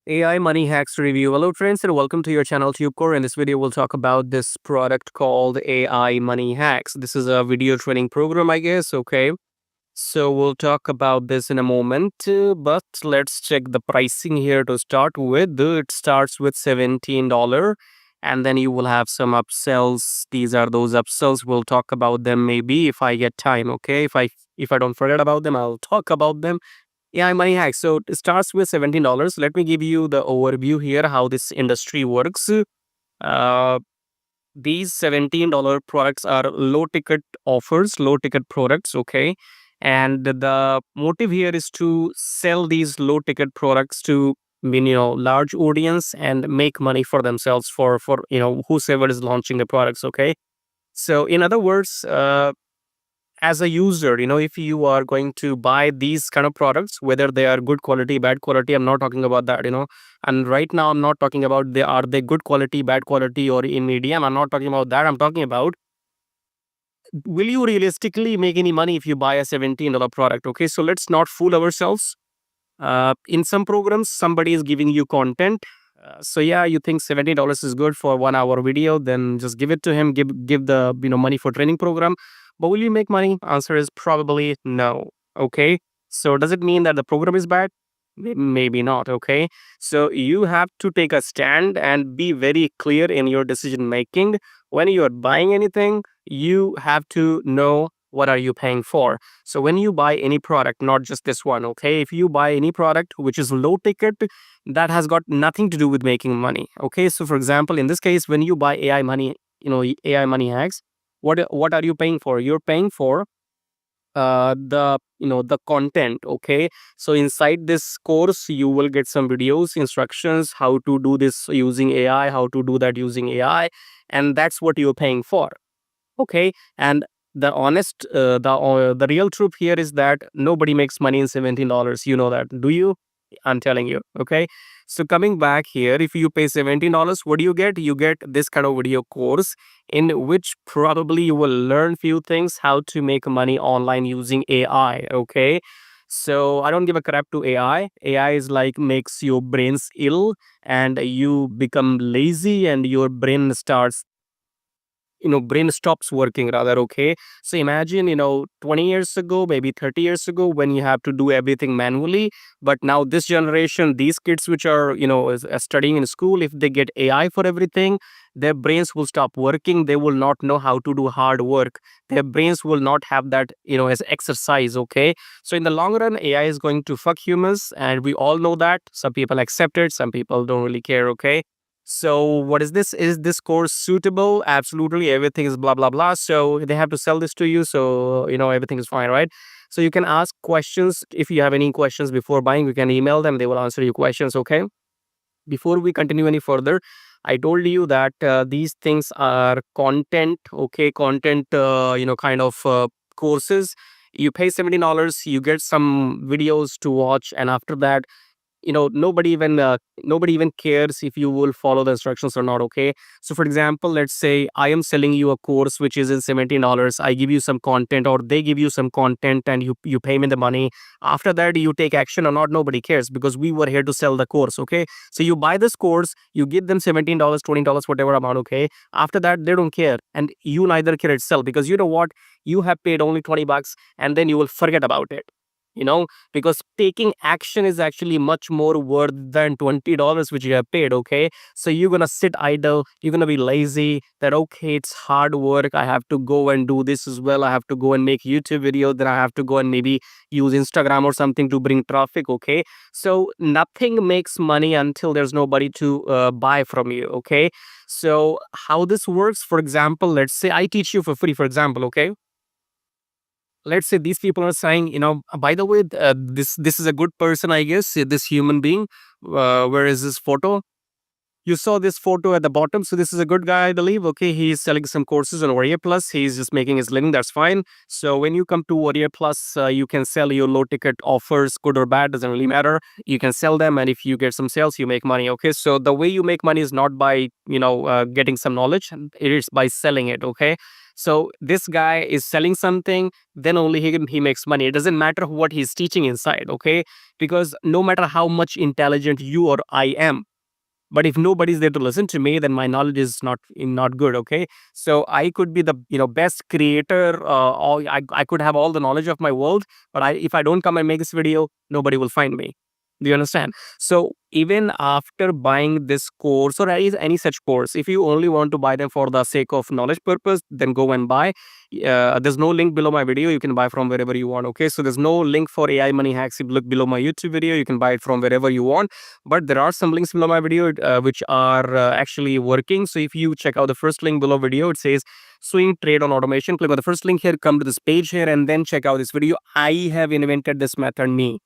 AI money hacks review. Hello friends and welcome to your channel TubeCore. In this video, we'll talk about this product called AI money hacks. This is a video training program, I guess. Okay. So we'll talk about this in a moment, but let's check the pricing here to start with. It starts with $17 and then you will have some upsells. These are those upsells. We'll talk about them maybe if I get time. Okay. If I don't forget about them, I'll talk about them. Yeah, money hacks. So it starts with $17. Let me give you the overview here how this industry works. Uh, these $17 products are low ticket offers, low ticket products. Okay. And the motive here is to sell these low ticket products to large audience and make money for themselves for whosoever is launching the products. Okay. So in other words, as a user, if you are going to buy these kind of products, whether they are good quality, bad quality, I'm not talking about that. And right now, I'm not talking about are they good quality, bad quality, or in medium. I'm not talking about that. I'm talking about, will you realistically make any money if you buy a $17 product? Okay, so let's not fool ourselves. In some programs, somebody is giving you content. So yeah, you think $70 is good for 1 hour video, then just give it to him. Give the money for training program. But will you make money? Answer is probably no. Okay. So does it mean that the program is bad? Maybe not. Okay. So you have to take a stand and be very clear in your decision making. When you are buying anything, you have to know what are you paying for. So when you buy any product, not just this one, okay, if you buy any product which is low ticket, that has got nothing to do with making money. Okay, so for example, in this case, when you buy AI money, AI money hacks, what are you paying for? You're paying for the content. Okay, so inside this course you will get some videos, instructions, how to do this using AI, how to do that using AI, and that's what you're paying for. Okay, and the real truth here is that nobody makes money in $17. You know that, do you? I'm telling you. Okay, so coming back here, if you pay $17, what do you get? You get this kind of video course in which probably you will learn few things how to make money online using AI. Okay, so I don't give a crap to AI. AI is like makes your brains ill and you become lazy and your brain stops working rather. Okay, so imagine 20 years ago, maybe 30 years ago, when you have to do everything manually. But now this generation, these kids which are studying in school, if they get AI for everything, their brains will stop working. They will not know how to do hard work. Their brains will not have that as exercise. Okay, so in the long run, AI is going to fuck humans, and we all know that. Some people accept it, some people don't really care. Okay, so what is this? Is this course suitable? Absolutely, everything is blah blah blah. So they have to sell this to you. So everything is fine, right? So you can ask questions if you have any questions before buying. You can email them; they will answer your questions. Okay. Before we continue any further, I told you that these things are content. Okay, content. Kind of courses. You pay $17, you get some videos to watch, and after that nobody even cares if you will follow the instructions or not. Okay, so for example, let's say I am selling you a course which is in $17. I give you some content or they give you some content and you pay me the money. After that, you take action or not, nobody cares because we were here to sell the course. Okay, so you buy this course, you give them $17, $20, whatever amount. Okay, after that they don't care and you neither care itself, because you know what, you have paid only $20 and then you will forget about it. Because taking action is actually much more worth than $20 which you have paid. Okay, so you're gonna sit idle, you're gonna be lazy, that okay, it's hard work, I have to go and do this as well, I have to go and make YouTube video, then I have to go and maybe use Instagram or something to bring traffic. Okay, so nothing makes money until there's nobody to buy from you. Okay, so how this works, for example, let's say I teach you for free, for example. Okay, let's say these people are saying, by the way, this is a good person, I guess, this human being. Where is this photo? You saw this photo at the bottom. So this is a good guy, I believe. Okay, he's selling some courses on Warrior Plus. He's just making his living. That's fine. So when you come to Warrior Plus, you can sell your low ticket offers, good or bad, doesn't really matter. You can sell them, and if you get some sales, you make money. Okay, so the way you make money is not by getting some knowledge. It is by selling it. Okay, so this guy is selling something, then only he makes money. It doesn't matter what he's teaching inside. Okay, because no matter how much intelligent you or I am, but if nobody's there to listen to me, then my knowledge is not good. Okay, so I could be the best creator, or I could have all the knowledge of my world, but if I don't come and make this video, nobody will find me. Do you understand? So even after buying this course or any such course, if you only want to buy them for the sake of knowledge purpose, then go and buy. There's no link below my video. You can buy from wherever you want. Okay, so there's no link for AI money hacks. If you look below my YouTube video, you can buy it from wherever you want. But there are some links below my video which are actually working. So if you check out the first link below video, it says swing trade on automation. Click on the first link here, come to this page here, and then check out this video. I have invented this method, me.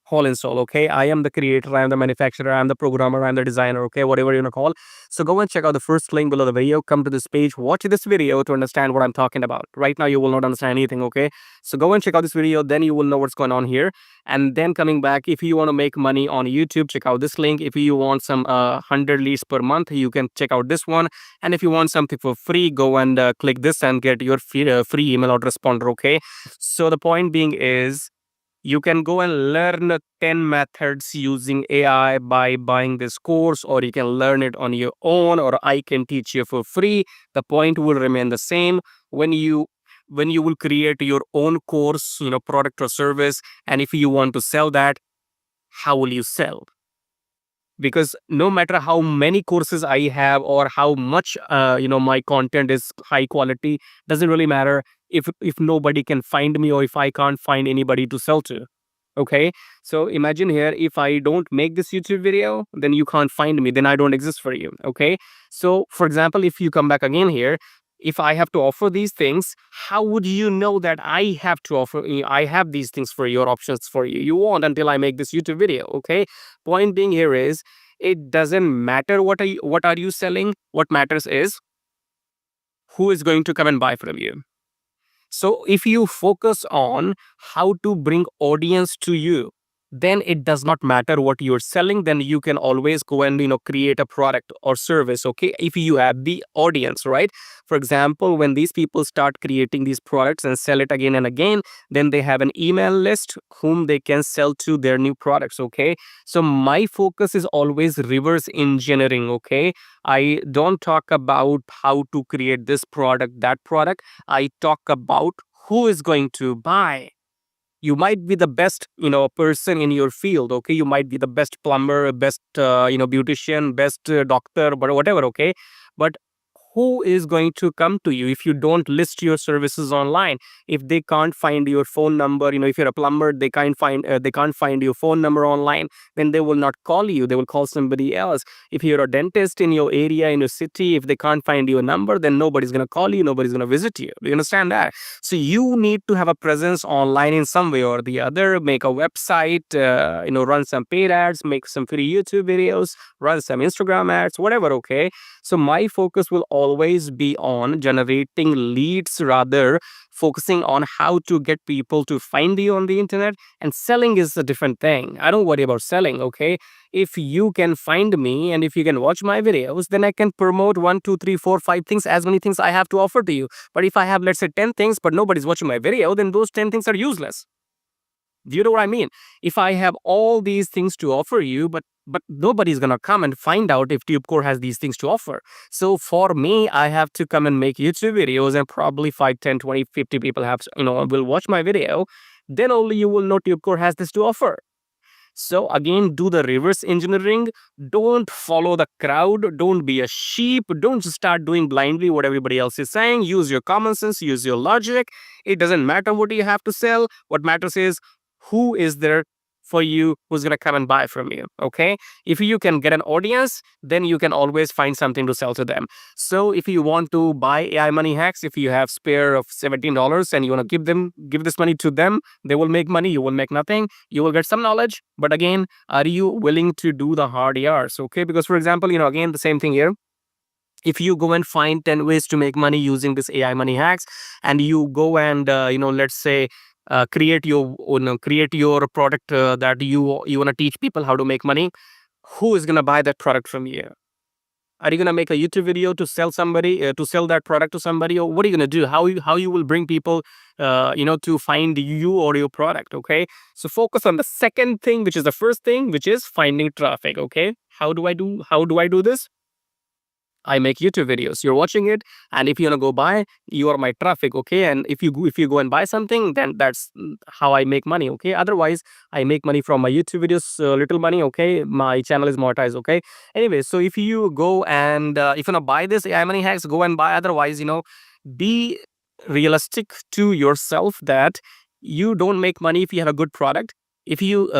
Whole install. Okay, I am the creator, I am the manufacturer, I am the programmer, I am the designer. Okay, whatever you want to call. So go and check out the first link below the video, come to this page, watch this video to understand what I'm talking about. Right now you will not understand anything. Okay, so go and check out this video, then you will know what's going on here. And then coming back, if you want to make money on YouTube, check out this link. If you want some 100 leads per month, you can check out this one. And if you want something for free, go and click this and get your free email autoresponder. Okay, so the point being is, you can go and learn 10 methods using AI by buying this course, or you can learn it on your own, or I can teach you for free. The point will remain the same. When you will create your own course, product or service, and if you want to sell that, how will you sell? Because no matter how many courses I have or how much my content is high quality, doesn't really matter if nobody can find me, or if I can't find anybody to sell to. Okay, so imagine here, if I don't make this YouTube video, then you can't find me, then I don't exist for you. Okay, so for example, if you come back again here, if I have to offer these things, how would you know that I have to offer, I have these things for your options for you? You won't until I make this YouTube video. Okay, point being here is, it doesn't matter what are you selling. What matters is who is going to come and buy from you. So if you focus on how to bring audience to you, then it does not matter what you're selling. Then you can always go and create a product or service. Okay, if you have the audience, right? For example, when these people start creating these products and sell it again and again, then they have an email list whom they can sell to their new products. Okay, so my focus is always reverse engineering. Okay, I don't talk about how to create this product, that product. I talk about who is going to buy. You might be the best person in your field. Okay, you might be the best plumber, best beautician, best doctor, but whatever. Okay, but who is going to come to you if you don't list your services online? If they can't find your phone number, if you're a plumber, they can't find your phone number online, then they will not call you, they will call somebody else. If you're a dentist in your area, in your city, if they can't find your number, then nobody's going to call you, nobody's going to visit you. Do you understand that? So you need to have a presence online in some way or the other. Make a website, run some paid ads, make some free YouTube videos, run some Instagram ads, whatever. Okay, so my focus will always be on generating leads, rather focusing on how to get people to find you on the internet. And selling is a different thing. I don't worry about selling. Okay, if you can find me and if you can watch my videos, then I can promote 1, 2, 3, 4, 5 things, as many things I have to offer to you. But if I have, let's say, 10 things, but nobody's watching my video, then those 10 things are useless. Do you know what I mean? If I have all these things to offer you, but nobody's gonna come and find out if TubeCore has these things to offer. So for me, I have to come and make YouTube videos, and probably 5, 10, 20, 50 people will watch my video. Then only you will know TubeCore has this to offer. So again, do the reverse engineering. Don't follow the crowd. Don't be a sheep. Don't just start doing blindly what everybody else is saying. Use your common sense, use your logic. It doesn't matter what you have to sell. What matters is who is there for you who's going to come and buy from you. Okay. If you can get an audience, then you can always find something to sell to them. So if you want to buy AI money hacks, if you have spare of $17 and you want to give this money to them, they will make money. You will make nothing. You will get some knowledge. But again, are you willing to do the hard yards? Okay. Because for example, again, the same thing here. If you go and find 10 ways to make money using this AI money hacks, and you go and let's say create your product that you want to teach people how to make money, who is going to buy that product from you? Are you going to make a YouTube video to sell somebody to sell that product to somebody, or what are you going to do? How you will bring people to find you or your product? Okay, so focus on the second thing, which is the first thing, which is finding traffic. Okay, how do I do this? I make YouTube videos. You're watching it, and if you wanna go buy, you are my traffic, okay? And if you go and buy something, then that's how I make money, okay? Otherwise, I make money from my YouTube videos, little money, okay? My channel is monetized, okay? Anyway, so if you go and if you wanna buy this AI money hacks, go and buy. Otherwise, be realistic to yourself that you don't make money if you have a good product. If you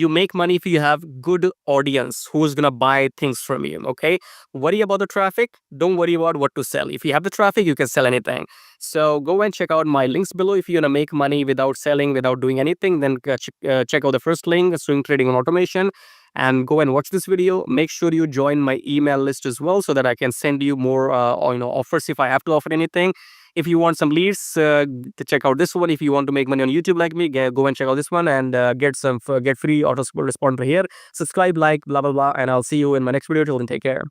make money if you have good audience who's gonna buy things from you, okay? Worry about the traffic, don't worry about what to sell. If you have the traffic, you can sell anything. So go and check out my links below. If you want to make money without selling, without doing anything, then check out the first link, swing trading and automation, and go and watch this video. Make sure you join my email list as well, so that I can send you more offers if I have to offer anything. If you want some leads, to check out this one. If you want to make money on YouTube like me, go and check out this one and get free auto response here. Subscribe, like, blah blah blah, and I'll see you in my next video. Till then, take care.